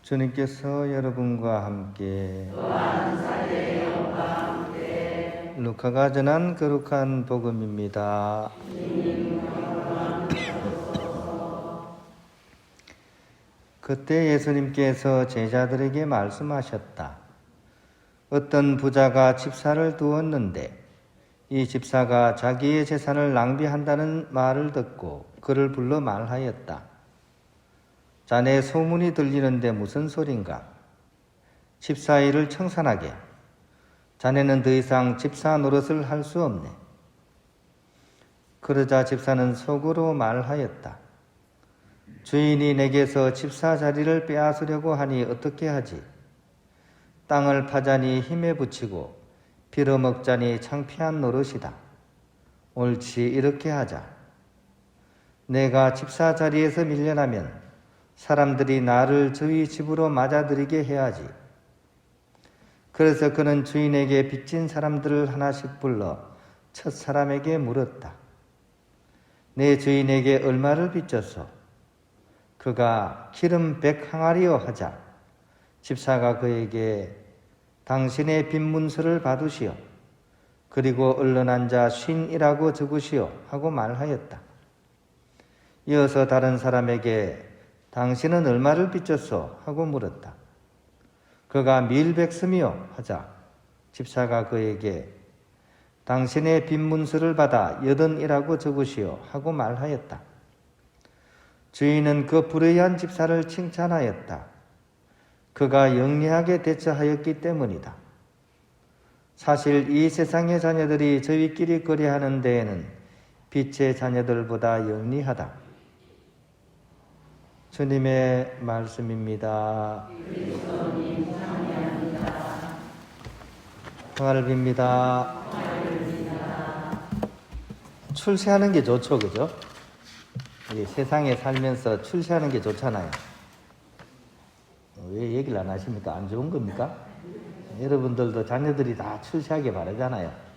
주님께서 여러분과 함께 루카가 전한 거룩한 복음입니다. 그때 예수님께서 제자들에게 말씀하셨다. 어떤 부자가 집사를 두었는데 이 집사가 자기의 재산을 낭비한다는 말을 듣고 그를 불러 말하였다. 자네 소문이 들리는데 무슨 소린가? 집사 일을 청산하게. 자네는 더 이상 집사 노릇을 할 수 없네. 그러자 집사는 속으로 말하였다. 주인이 내게서 집사 자리를 빼앗으려고 하니 어떻게 하지? 땅을 파자니 힘에 부치고 빌어먹자니 창피한 노릇이다. 옳지, 이렇게 하자. 내가 집사 자리에서 밀려나면 사람들이 나를 저희 집으로 맞아들이게 해야지. 그래서 그는 주인에게 빚진 사람들을 하나씩 불러 첫 사람에게 물었다. 내 주인에게 얼마를 빚졌소? 그가 기름 100항아리여 하자. 집사가 그에게 당신의 빚 문서를 받으시오. 그리고 얼른 앉아 쉰이라고 적으시오 하고 말하였다. 이어서 다른 사람에게 당신은 얼마를 빚졌소? 하고 물었다. 그가 밀백섬이요 하자 집사가 그에게 당신의 빚 문서를 받아 80이라고 적으시오 하고 말하였다. 주인은 그 불의한 집사를 칭찬하였다. 그가 영리하게 대처하였기 때문이다. 사실 이 세상의 자녀들이 저희끼리 거래하는 데에는 빛의 자녀들보다 영리하다. 주님의 말씀입니다. 평화를 빕니다. 출세하는 게 좋죠, 그죠? 세상에 살면서 출세하는 게 좋잖아요. 왜 얘기를 안 하십니까? 안 좋은 겁니까? 여러분들도 자녀들이 다 출세하게 바라잖아요.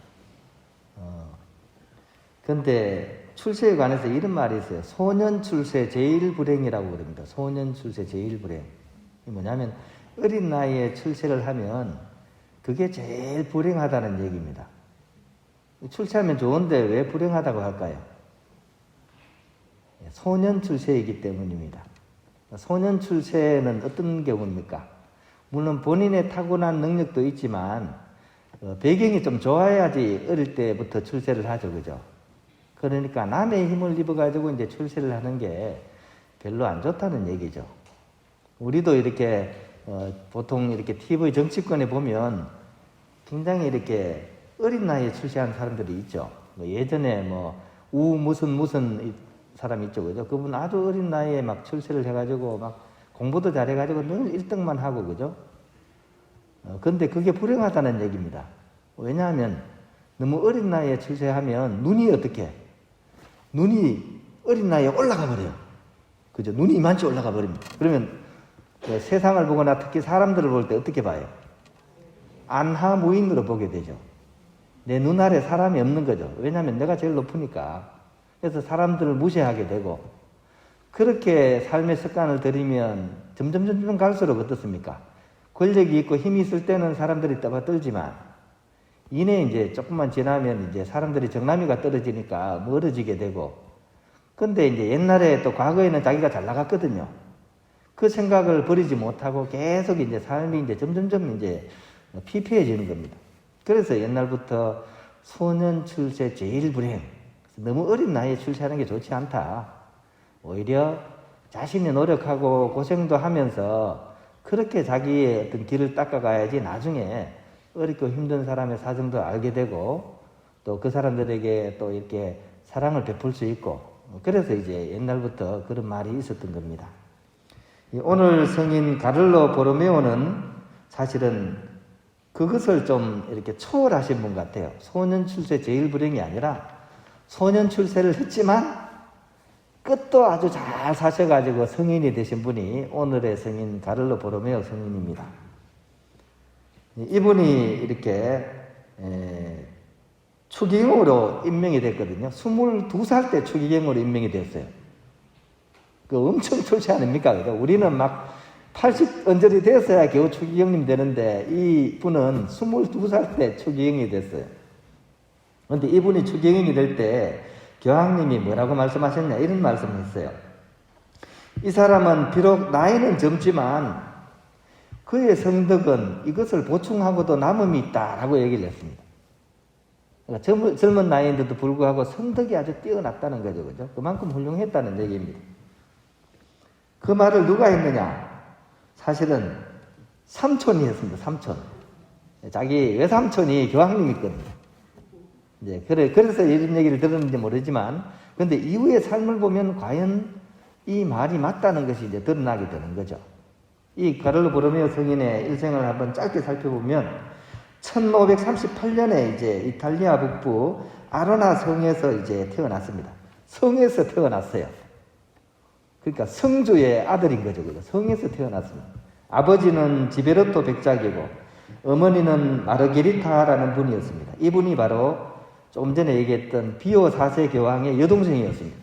근데 출세에 관해서 이런 말이 있어요. 소년 출세 제일 불행이라고 그럽니다. 소년 출세 제일 불행. 이게 뭐냐면 어린 나이에 출세를 하면 그게 제일 불행하다는 얘기입니다. 출세하면 좋은데 왜 불행하다고 할까요? 소년 출세이기 때문입니다. 소년 출세는 어떤 경우입니까? 물론 본인의 타고난 능력도 있지만 배경이 좀 좋아야지 어릴 때부터 출세를 하죠, 그죠? 그러니까 남의 힘을 입어가지고 이제 출세를 하는 게 별로 안 좋다는 얘기죠. 우리도 이렇게 보통 이렇게 TV 정치권에 보면 굉장히 이렇게 어린 나이에 출세한 사람들이 있죠. 예전에 무슨 사람 있죠, 그죠? 그분 아주 어린 나이에 막 출세를 해가지고 막 공부도 잘해가지고 늘 1등만 하고, 그죠? 근데 그게 불행하다는 얘기입니다. 왜냐하면 너무 어린 나이에 출세하면 눈이 어떻게? 눈이 어린 나이에 올라가 버려요. 그죠? 눈이 이만치 올라가 버립니다. 그러면 세상을 보거나 특히 사람들을 볼 때 어떻게 봐요? 안하무인으로 보게 되죠. 내 눈 아래 사람이 없는 거죠. 왜냐하면 내가 제일 높으니까. 그래서 사람들을 무시하게 되고, 그렇게 삶의 습관을 들이면 점점 갈수록 어떻습니까? 권력이 있고 힘이 있을 때는 사람들이 떠받들지만 이내 이제 조금만 지나면 이제 사람들이 정남이가 떨어지니까 멀어지게 되고, 근데 이제 옛날에 또 과거에는 자기가 잘 나갔거든요. 그 생각을 버리지 못하고 계속 이제 삶이 이제 점점 이제 피폐해지는 겁니다. 그래서 옛날부터 소년 출세 제일 불행. 너무 어린 나이에 출세하는 게 좋지 않다. 오히려 자신이 노력하고 고생도 하면서 그렇게 자기의 어떤 길을 닦아가야지 나중에 어렵고 힘든 사람의 사정도 알게 되고 또 그 사람들에게 또 이렇게 사랑을 베풀 수 있고, 그래서 이제 옛날부터 그런 말이 있었던 겁니다. 오늘 성인 가를로 보로메오는 사실은 그것을 좀 이렇게 초월하신 분 같아요. 소년 출세 제일 불행이 아니라 소년 출세를 했지만 끝도 아주 잘 사셔가지고 성인이 되신 분이 오늘의 성인 가를로 보로메오 성인입니다. 이분이 이렇게 추기경으로 임명이 됐거든요. 22살 때 추기경으로 임명이 됐어요. 그 엄청 출세 아닙니까? 우리는 막 80 언저리 됐어야 겨우 추기경님 되는데 이 분은 22살 때 추기경이 됐어요. 그런데 이분이 추기경이 될 때 교황님이 뭐라고 말씀하셨냐 이런 말씀을 했어요. 이 사람은 비록 나이는 젊지만 그의 성덕은 이것을 보충하고도 남음이 있다라고 얘기를 했습니다. 그러니까 젊은 나이인데도 불구하고 성덕이 아주 뛰어났다는 거죠. 그죠? 그만큼 훌륭했다는 얘기입니다. 그 말을 누가 했느냐? 사실은 삼촌이 했습니다. 삼촌. 자기 외삼촌이 교황님이거든요. 이제 그래서 이런 얘기를 들었는지 모르지만, 근데 이후의 삶을 보면 과연 이 말이 맞다는 것이 이제 드러나게 되는 거죠. 이 카를로 보로메오 성인의 일생을 한번 짧게 살펴보면 1538년에 이제 이탈리아 북부 아로나 성에서 이제 태어났습니다. 성에서 태어났어요. 그러니까 성주의 아들인 거죠. 성에서 태어났습니다. 아버지는 지베르토 백작이고 어머니는 마르게리타라는 분이었습니다. 이분이 바로 조금 전에 얘기했던 비오 4세 교황의 여동생이었습니다.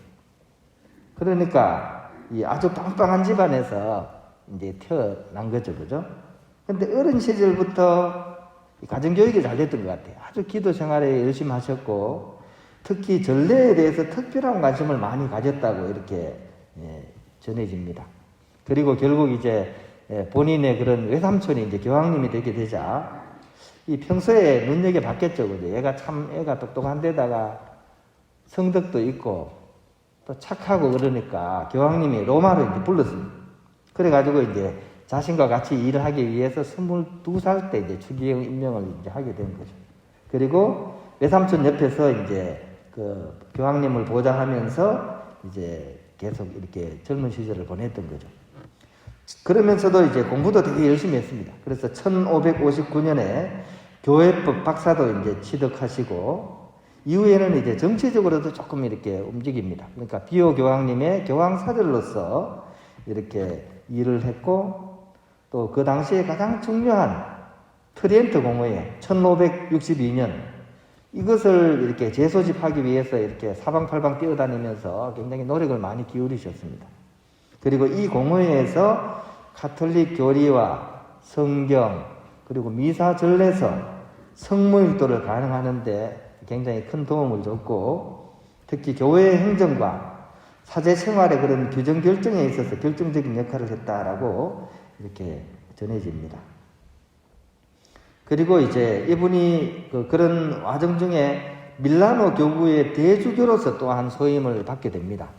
그러니까 이 아주 빵빵한 집안에서 이제 태어난 거죠. 그죠? 근데 어린 시절부터 가정교육이 잘 됐던 것 같아요. 아주 기도 생활에 열심히 하셨고, 특히 전례에 대해서 특별한 관심을 많이 가졌다고 이렇게 전해집니다. 그리고 결국 이제 본인의 그런 외삼촌이 이제 교황님이 되게 되자, 이 평소에 눈여겨 봤겠죠. 그죠? 애가 똑똑한 데다가 성덕도 있고, 또 착하고 그러니까 교황님이 로마로 이제 불렀습니다. 그래가지고 이제 자신과 같이 일을 하기 위해서 22살 때 이제 추기경 임명을 이제 하게 된 거죠. 그리고 외삼촌 옆에서 이제 그 교황님을 보좌하면서 이제 계속 이렇게 젊은 시절을 보냈던 거죠. 그러면서도 이제 공부도 되게 열심히 했습니다. 그래서 1559년에 교회법 박사도 이제 취득하시고, 이후에는 이제 정치적으로도 조금 이렇게 움직입니다. 그러니까 비오 교황님의 교황 사절로서 이렇게 일을 했고, 또 그 당시에 가장 중요한 트리엔트 공회에 1562년 이것을 이렇게 재소집하기 위해서 이렇게 사방팔방 뛰어다니면서 굉장히 노력을 많이 기울이셨습니다. 그리고 이 공회에서 가톨릭 교리와 성경 그리고 미사 전례서 성모일도를 가능하는데 굉장히 큰 도움을 줬고, 특히 교회 행정과 사제 생활의 그런 규정 결정에 있어서 결정적인 역할을 했다라고 이렇게 전해집니다. 그리고 이제 이분이 그런 과정 중에 밀라노 교구의 대주교로서 또한 소임을 받게 됩니다.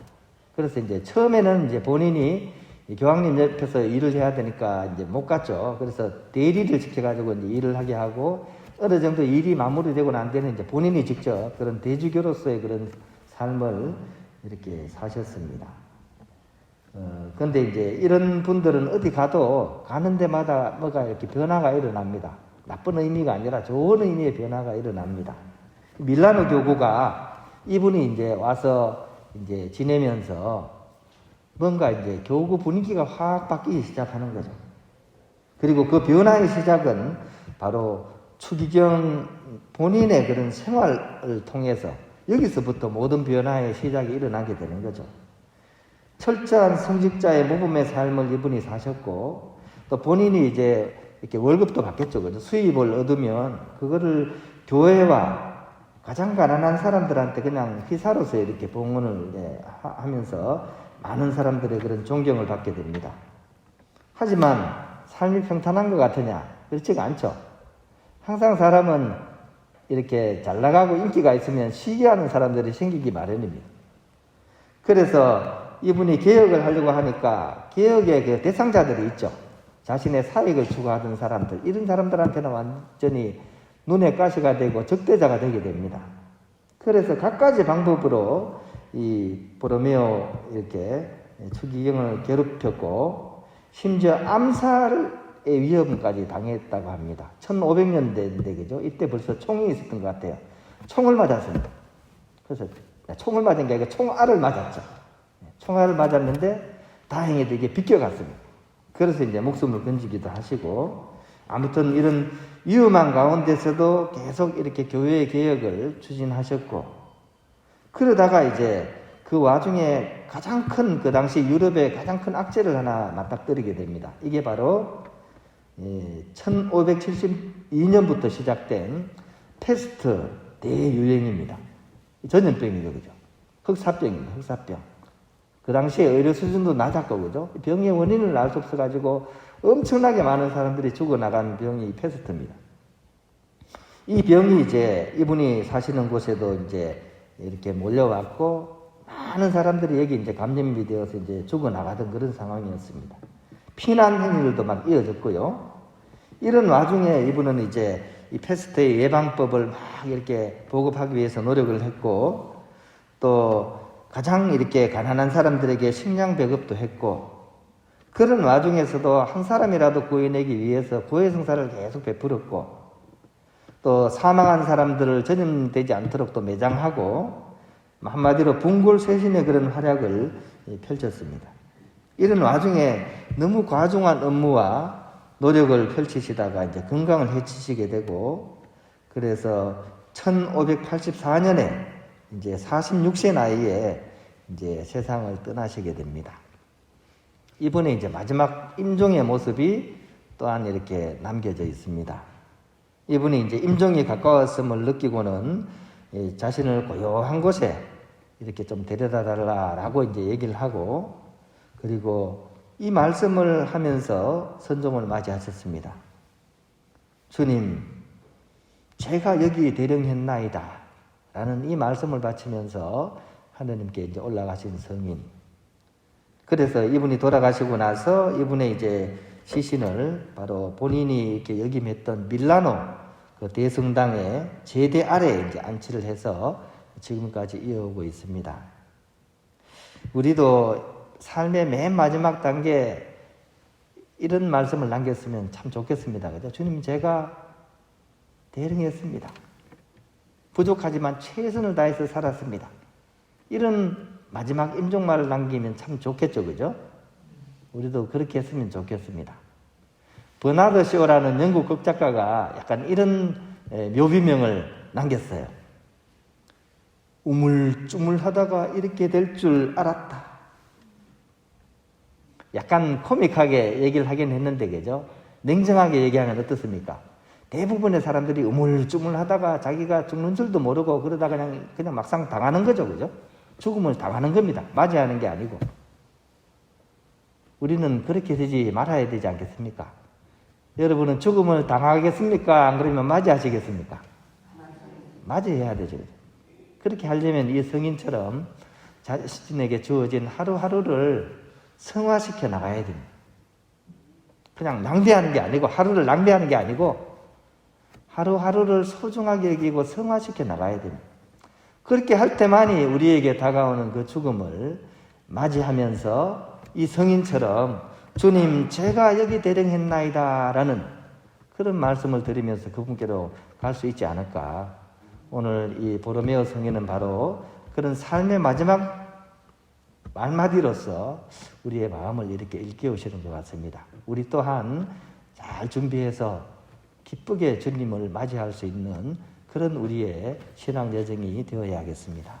그래서 이제 처음에는 이제 본인이 교황님 옆에서 일을 해야 되니까 이제 못 갔죠. 그래서 대리를 시켜가지고 이제 일을 하게 하고, 어느 정도 일이 마무리되고 난 데는 이제 본인이 직접 그런 대주교로서의 그런 삶을 이렇게 사셨습니다. 근데 이제 이런 분들은 어디 가는 데마다 뭐가 이렇게 변화가 일어납니다. 나쁜 의미가 아니라 좋은 의미의 변화가 일어납니다. 밀라노 교구가 이분이 이제 와서 이제 지내면서 뭔가 이제 교구 분위기가 확 바뀌기 시작하는 거죠. 그리고 그 변화의 시작은 바로 추기경 본인의 그런 생활을 통해서 여기서부터 모든 변화의 시작이 일어나게 되는 거죠. 철저한 성직자의 모범의 삶을 이분이 사셨고, 또 본인이 이제 이렇게 월급도 받겠죠. 그죠? 수입을 얻으면 그거를 교회와 가장 가난한 사람들한테 그냥 희사로서 이렇게 봉헌을 하면서 많은 사람들의 그런 존경을 받게 됩니다. 하지만 삶이 평탄한 것 같으냐? 그렇지가 않죠. 항상 사람은 이렇게 잘 나가고 인기가 있으면 시기하는 사람들이 생기기 마련입니다. 그래서 이분이 개혁을 하려고 하니까 개혁의 그 대상자들이 있죠. 자신의 사익을 추구하던 사람들, 이런 사람들한테는 완전히 눈에 가시가 되고 적대자가 되게 됩니다. 그래서 갖가지 방법으로 이 보로메오 이렇게 추기경을 괴롭혔고, 심지어 암살의 위험까지 당했다고 합니다. 1500년대인데, 그죠? 이때 벌써 총이 있었던 것 같아요. 총을 맞았습니다. 그래서 총을 맞은 게 아니라 총알을 맞았죠. 총알을 맞았는데 다행히도 이게 비껴갔습니다. 그래서 이제 목숨을 건지기도 하시고, 아무튼 이런 위험한 가운데서도 계속 이렇게 교회의 개혁을 추진하셨고, 그러다가 이제 그 와중에 가장 큰, 그 당시 유럽의 가장 큰 악재를 하나 맞닥뜨리게 됩니다. 이게 바로 1572년부터 시작된 패스트 대유행입니다. 전염병이죠, 그죠? 흑사병입니다, 흑사병. 그 당시에 의료 수준도 낮았고, 그죠? 병의 원인을 알 수 없어가지고 엄청나게 많은 사람들이 죽어나간 병이 패스트입니다. 이 병이 이제 이분이 사시는 곳에도 이제 이렇게 몰려왔고, 많은 사람들이 여기 이제 감염이 되어서 이제 죽어나가던 그런 상황이었습니다. 피난 행위들도 막 이어졌고요. 이런 와중에 이분은 이제 이 패스트의 예방법을 막 이렇게 보급하기 위해서 노력을 했고, 또 가장 이렇게 가난한 사람들에게 식량 배급도 했고, 그런 와중에서도 한 사람이라도 구해내기 위해서 구해성사를 계속 베풀었고, 또 사망한 사람들을 전염되지 않도록 또 매장하고, 한마디로 분골쇄신의 그런 활약을 펼쳤습니다. 이런 와중에 너무 과중한 업무와 노력을 펼치시다가 이제 건강을 해치시게 되고, 그래서 1584년에 이제 46세 나이에 이제 세상을 떠나시게 됩니다. 이분의 이제 마지막 임종의 모습이 또한 이렇게 남겨져 있습니다. 이분이 이제 임종이 가까웠음을 느끼고는 자신을 고요한 곳에 이렇게 좀 데려다 달라라고 이제 얘기를 하고, 그리고 이 말씀을 하면서 선종을 맞이하셨습니다. 주님, 제가 여기 대령했나이다 라는 이 말씀을 바치면서 하느님께 이제 올라가신 성인. 그래서 이분이 돌아가시고 나서 이분의 이제 시신을 바로 본인이 이렇게 역임했던 밀라노 그 대성당의 제대 아래에 이제 안치를 해서 지금까지 이어오고 있습니다. 우리도 삶의 맨 마지막 단계에 이런 말씀을 남겼으면 참 좋겠습니다. 그죠? 주님, 제가 대령했습니다. 부족하지만 최선을 다해서 살았습니다. 이런 마지막 임종말을 남기면 참 좋겠죠, 그죠? 우리도 그렇게 했으면 좋겠습니다. 버나드 쇼라는 영국 극작가가 약간 이런 묘비명을 남겼어요. 우물쭈물하다가 이렇게 될 줄 알았다. 약간 코믹하게 얘기를 하긴 했는데, 그죠? 냉정하게 얘기하면 어떻습니까? 대부분의 사람들이 우물쭈물하다가 자기가 죽는 줄도 모르고 그러다 그냥 막상 당하는 거죠, 그죠? 죽음을 당하는 겁니다. 맞이하는 게 아니고. 우리는 그렇게 되지 말아야 되지 않겠습니까? 여러분은 죽음을 당하겠습니까? 안 그러면 맞이하시겠습니까? 맞이해야 되죠. 그렇게 하려면 이 성인처럼 자신에게 주어진 하루하루를 성화시켜 나가야 됩니다. 그냥 낭비하는 게 아니고, 하루를 낭비하는 게 아니고 하루하루를 소중하게 여기고 성화시켜 나가야 됩니다. 그렇게 할 때만이 우리에게 다가오는 그 죽음을 맞이하면서 이 성인처럼 주님, 제가 여기 대령했나이다 라는 그런 말씀을 드리면서 그분께로 갈 수 있지 않을까. 오늘 이 보로메오 성인은 바로 그런 삶의 마지막 말마디로서 우리의 마음을 이렇게 일깨우시는 것 같습니다. 우리 또한 잘 준비해서 기쁘게 주님을 맞이할 수 있는 그런 우리의 신앙 여정이 되어야 하겠습니다.